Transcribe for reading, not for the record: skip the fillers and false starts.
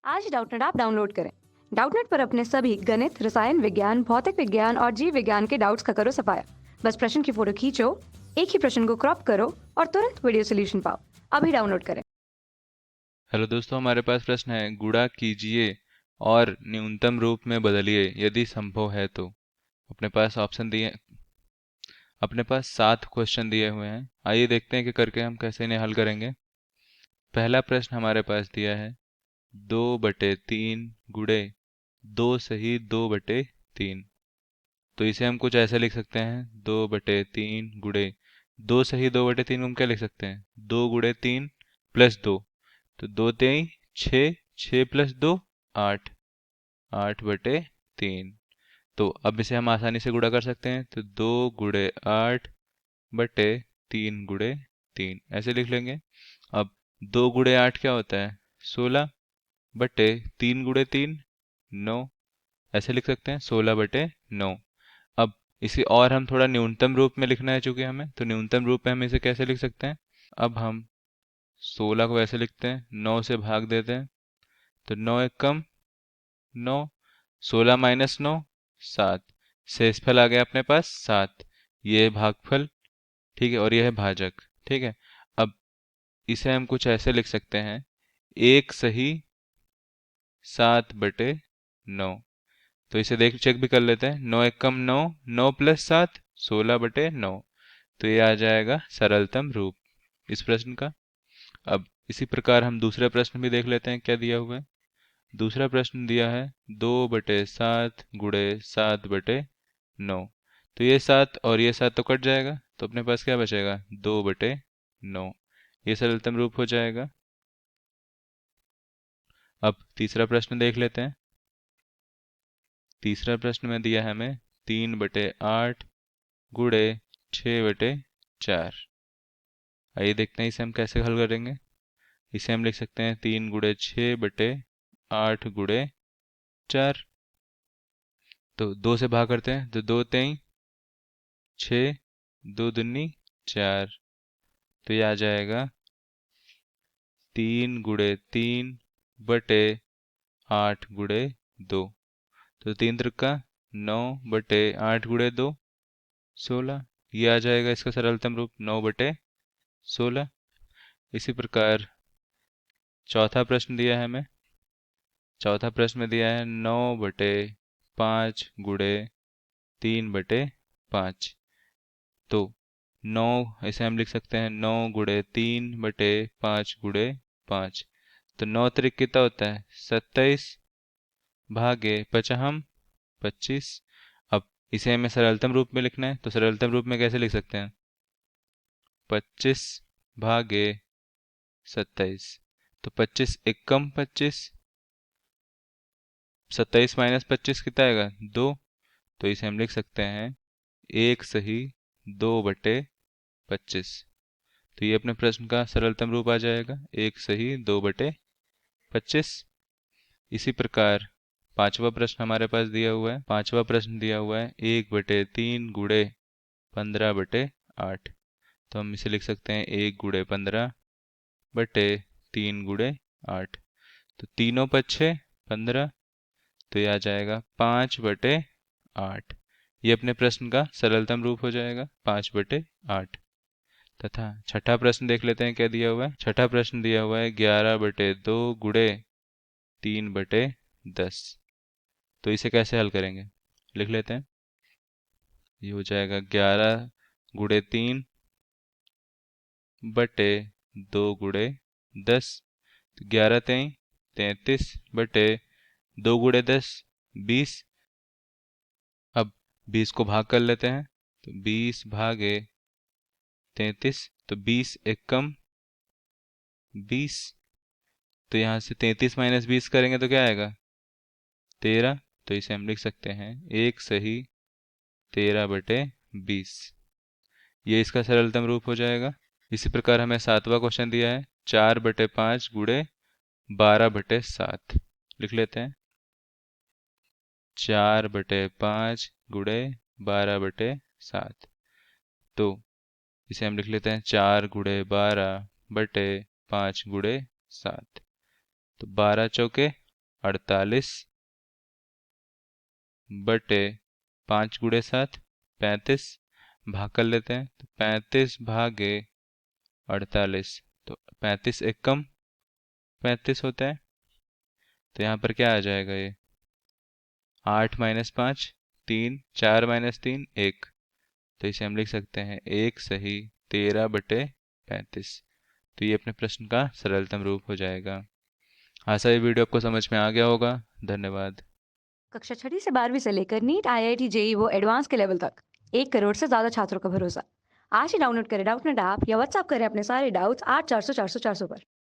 आज Doubtnut app download करें। Doubtnut पर अपने सभी गणित, रसायन विज्ञान, भौतिक विज्ञान और जीव विज्ञान के डाउट्स का करो सफाया। बस प्रश्न की फोटो खींचो, एक ही प्रश्न को क्रॉप करो और तुरंत वीडियो सोल्यूशन पाओ। अभी डाउनलोड करें। हेलो दोस्तों, हमारे पास प्रश्न है गुणा कीजिए और न्यूनतम रूप में बदलिए यदि संभव है तो। अपने पास ऑप्शन दिए, अपने पास 7 क्वेश्चन दिए हुए हैं। आइए देखते हैं कि करके हम कैसे इन्हें हल करेंगे। पहला प्रश्न हमारे पास दिया है 2/3 गुणे 2 सही 2/3। तो इसे हम कुछ ऐसे लिख सकते हैं 2/3 गुणे 2 सही 2/3 को हम क्या लिख सकते हैं 2 गुणे 3 + 2। तो 2 × 3 = 6, 6 + 2 = 8, 8/3। तो अब इसे हम आसानी से गुणा कर सकते हैं, तो 2 × 8/3 × 3 ऐसे लिख लेंगे। अब 2 × 8 क्या होता है 16/3 × 3 9, ऐसे लिख सकते हैं 16/9। अब इसे और हम थोड़ा न्यूनतम रूप में लिखना है चूंकि हमें, तो न्यूनतम रूप में हम इसे कैसे लिख सकते हैं। अब हम 16 को ऐसे लिखते हैं, 9 से भाग देते हैं, तो 9 एक कम 9, 16 - 9 7। शेषफल आ गया अपने पास 7। ये है भागफल, ठीक है, और यह है भाजक, ठीक है। अब इसे हम कुछ ऐसे लिख सकते हैं 1 सही 7/9। तो इसे देख चेक भी कर लेते हैं, 9 एक कम 9, 9 + 7 16/9। तो ये आ जाएगा सरलतम रूप इस प्रश्न का। अब इसी प्रकार हम दूसरे प्रश्न भी देख लेते हैं क्या दिया हुआ है। दूसरा प्रश्न दिया है 2/7 गुणे 7/9। तो ये 7 और ये 7 तो कट जाएगा, तो अपने पास क्या बचेगा 2/9। ये सरलतम रूप हो जाएगा। अब तीसरा प्रश्न देख लेते हैं। तीसरा प्रश्न में दिया है हमें 3/8 गुणे 6/4। आइए देखते हैं इसे हम कैसे हल करेंगे। इसे हम लिख सकते हैं 3 × 6/8 गुणे 4। तो 2 से भाग करते हैं, तो 2 × 3 = 6, 2 दूनी 4। तो ये आ जाएगा 3 × 3/8 गुणे 2। तो 3 त्रिका 9/8 गुणे 2 16। ये आ जाएगा इसका सरलतम रूप 9/16। इसी प्रकार चौथा प्रश्न दिया है हमें। चौथा प्रश्न में दिया है 9/5 गुणे 3/5। तो 9 इसे हम लिख सकते हैं 9 × 3/5 गुणे 5। तो 9 त्रिक कितना होता है 27 भागे 55 25। अब इसे हमें सरलतम रूप में लिखना है, तो सरलतम रूप में कैसे लिख सकते हैं 25 भागे 27। तो 25 एक कम 25, 27 - 25 कितना आएगा 2। तो इसे हम लिख सकते हैं 1 सही 2/25। तो ये अपने प्रश्न का सरलतम रूप आ जाएगा 1 सही 2/25। इसी प्रकार पांचवा प्रश्न हमारे पास दिया हुआ है। पांचवा प्रश्न दिया हुआ है 1/3 गुणे 15/8। तो हम इसे लिख सकते हैं 1 × 15/3 गुणे 8। तो तीनों पक्षे 15, तो ये आ जाएगा 5/8। ये अपने प्रश्न का सरलतम रूप हो जाएगा 5/8। तथा छठा प्रश्न देख लेते हैं क्या दिया हुआ है। छठा प्रश्न दिया हुआ है 11/2 गुणे 3/10। तो इसे कैसे हल करेंगे लिख लेते हैं। ये हो जाएगा 11/3/2 गुणे 10। तो 11 × 3 33/2 गुणे 10 20। अब 20 को भाग कर लेते हैं, तो 20 भागे 33। तो 20 एक कम 20। तो यहाँ से 33 - 20 करेंगे तो क्या आएगा 13। तो इसे हम लिख सकते हैं 1 सही 13/20। ये इसका सरलतम रूप हो जाएगा। इसी प्रकार हमें सातवां क्वेश्चन दिया है 4/5 गुणे 12/7। लिख लेते हैं 4/5 गुणे 12/7। तो इसे हम लिख लेते हैं 4 × 12/5 गुणे 7। तो 12 × 4 48 बटे 5 × 7 35 भाग कर लेते हैं, तो 35 भागे 48, तो 35 एकम 35 होता है। तो यहाँ पर क्या आ जाएगा, ये 8 - 5 3, 4 - 3 1, तो इसे हम लिख सकते हैं 1 सही 13/35। तो ये अपने प्रश्न का सरलतम रूप हो जाएगा। आशा ये वीडियो आपको समझ में आ गया होगा। धन्यवाद। कक्षा 6ठी से 12वीं से लेकर नीट, IIT, जेईई वो एडवांस के लेवल तक 1 करोड़ से ज्यादा छात्रों का भरोसा। आज ही डाउनलोड करें डाउटनेट ऐप या व्हाट्सएप करें अपने सारे डाउट्स 8400 400 400 पर।